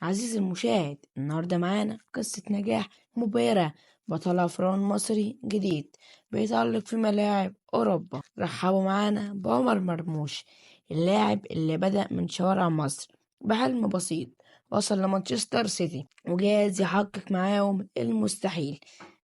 عزيزي المشاهد، النهاردة معانا قصة نجاح مبهرة. بطلها فرعون مصري جديد بيتألق في ملاعب أوروبا. رحبوا معانا بعمر مرموش، اللاعب اللي بدأ من شوارع مصر بحلم بسيط، وصل لمانشستر سيتي وجاهز يحقق معاهم المستحيل.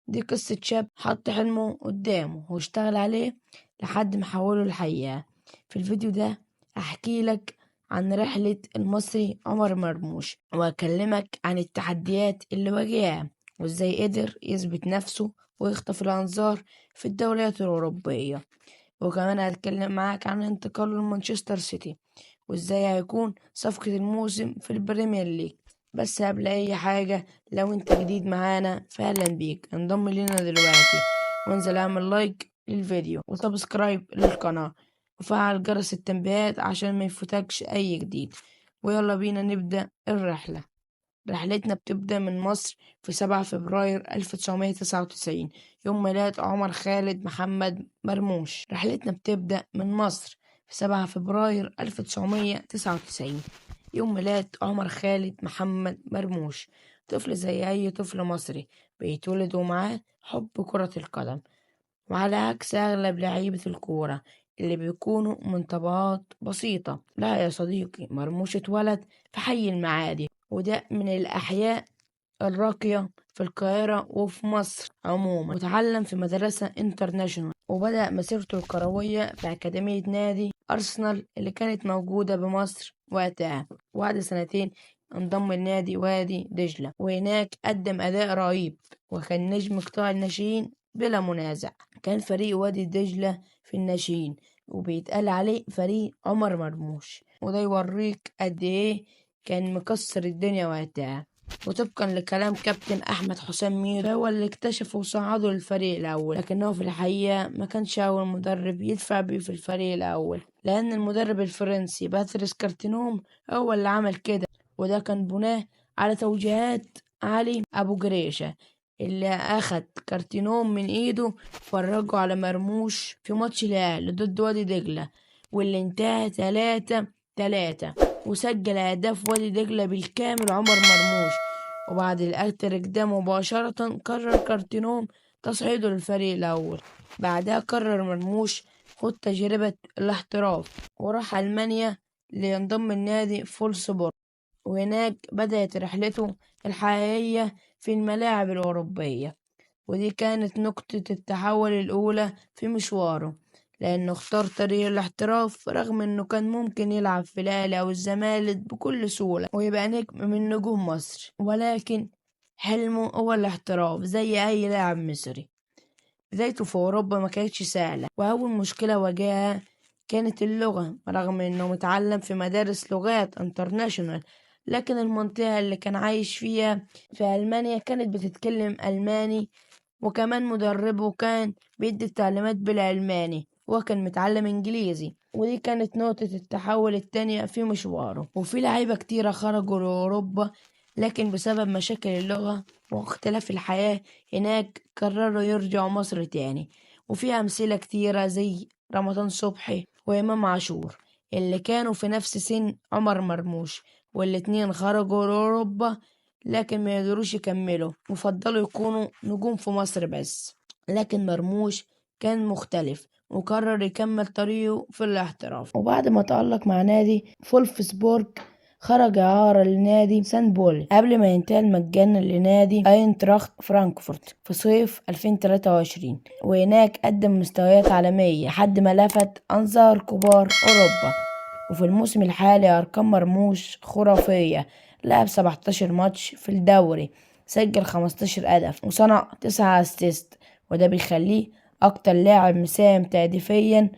دي قصة شاب حط حلمه قدامه واشتغل عليه لحد ما حوله الحقيقة. في الفيديو ده أحكي لك عن رحلة المصري عمر مرموش، وأكلمك عن التحديات اللي واجهها وإزاي قدر يثبت نفسه ويخطف الأنظار في الدوريات الأوروبية. وكمان هتكلم معاك عن انتقاله لمانشستر سيتي وإزاي هيكون صفقة الموسم في البريمير ليج. بس قبل أي حاجة، لو أنت جديد معانا فأهلا بيك، انضم لنا دلوقتي وانزل اعمل لايك للفيديو وسبسكرايب للقناة وفعل جرس التنبيهات عشان ما يفوتكش أي جديد. ويلا بينا نبدأ الرحلة. رحلتنا بتبدأ من مصر في 7 فبراير 1999، يوم ميلاد عمر خالد محمد مرموش. رحلتنا بتبدأ من مصر في 7 فبراير 1999، يوم ميلاد عمر خالد محمد مرموش. طفل زي أي طفل مصري بيتولد ومعاه حب كرة القدم، وعلى عكس أغلب لعيبة الكورة اللي بيكونوا من طبقات بسيطة. لا يا صديقي، مرموش اتولد في حي المعادي، وده من الأحياء الراقية في القاهرة وفي مصر عموما. وتعلم في مدرسة انترناشونال، وبدأ مسيرته الكروية في أكاديمية نادي أرسنال اللي كانت موجودة بمصر وقتها. وبعد سنتين انضم لنادي وادي دجلة، وهناك قدم أداء رهيب وكان نجم قطاع الناشئين بلا منازع. كان فريق وادي دجلة في الناشئين وبيتقال عليه فريق عمر مرموش، وده يوريك قد ايه كان مكسر الدنيا وقتها. وطبقا لكلام كابتن أحمد حسام ميدو، هو اللي اكتشفه وصعده للفريق الأول، لكنه في الحقيقة ما كانش أول مدرب يدفع بيه في الفريق الأول، لأن المدرب الفرنسي باتريس كارتينوم هو اللي عمل كده. وده كان بناء على توجيهات علي أبو جريشة اللي أخد كارتينوم من إيده فرجه على مرموش في ماتش الأهلي ضد وادي دجلة، واللي انتهى 3-3، وسجل أهداف وادي دجلة بالكامل عمر مرموش. وبعد الأترك ده مباشرة قرر كارتينوم تصعيده للفريق الأول. بعدها قرر مرموش خد تجربة الاحتراف وراح ألمانيا لينضم النادي فولسبورغ، وهناك بدأت رحلته الحقيقية في الملاعب الأوروبية. ودي كانت نقطة التحول الأولى في مشواره، لأنه اختار طريق الاحتراف رغم أنه كان ممكن يلعب في الأهلي أو الزمالك بكل سهولة ويبقى نجم من نجوم مصر، ولكن حلمه هو الاحتراف زي أي لاعب مصري. بدايته في أوروبا ما كانتش سهلة، وأول مشكلة واجهها كانت اللغة. رغم إنه متعلم في مدارس لغات انترناشونال، لكن المنطقة اللي كان عايش فيها في ألمانيا كانت بتتكلم ألماني، وكمان مدربه كان بيدي التعليمات بالألماني وكان متعلم إنجليزي. ودي كانت نقطة التحول التانية في مشواره. وفي لعيبة كتيرة خرجوا لأوروبا، لكن بسبب مشاكل اللغة واختلاف الحياة هناك قرروا يرجعوا مصر تاني. وفي أمثلة كتيرة زي رمضان صبحي وإمام عاشور اللي كانوا في نفس سن عمر مرموش، والاتنين خرجوا لأوروبا لكن ما يقدروش يكملوا وفضلوا يكونوا نجوم في مصر بس. لكن مرموش كان مختلف وقرر يكمل طريقه في الاحتراف. وبعد ما تألق مع نادي فولفسبورغ خرج إعارة لنادي سان بول قبل ما ينتقل مجانا لنادي أينتراخت فرانكفورت في صيف 2023، وهناك قدم مستويات عالمية لحد ما لفت أنظار كبار أوروبا. وفي الموسم الحالي أرقام مرموش خرافية، لعب 17 ماتش في الدوري، سجل 15 هدف وصنع 9 اسيست، وده بيخليه أكتر لاعب مساهم تهديفيا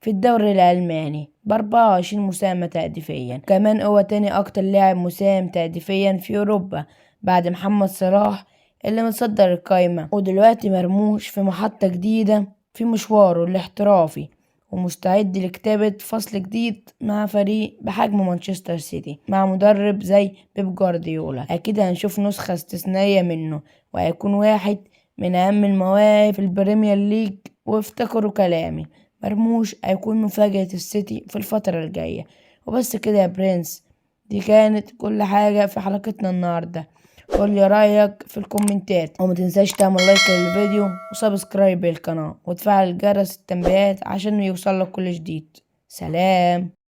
في الدوري الألماني ب24 مساهمة تهديفيا. كمان هو تاني أكتر لاعب مساهم تهديفيا في أوروبا بعد محمد صلاح اللي متصدر القايمة. ودلوقتي مرموش في محطة جديدة في مشواره الاحترافي، ومستعد لكتابة فصل جديد مع فريق بحجم مانشستر سيتي مع مدرب زي بيب جوارديولا. أكيد هنشوف نسخة استثنائية منه، وهيكون واحد من أهم المواهب في البريمير ليج. وافتكروا كلامي، مرموش هيكون مفاجأة السيتي في الفترة الجاية. وبس كده يا برنس، دي كانت كل حاجة في حلقتنا النهاردة. قولي رأيك في الكومنتات، وما تنساش تعمل لايك للفيديو وسبسكرايب للقناة وتفعل جرس التنبيهات عشان يوصلك كل جديد. سلام.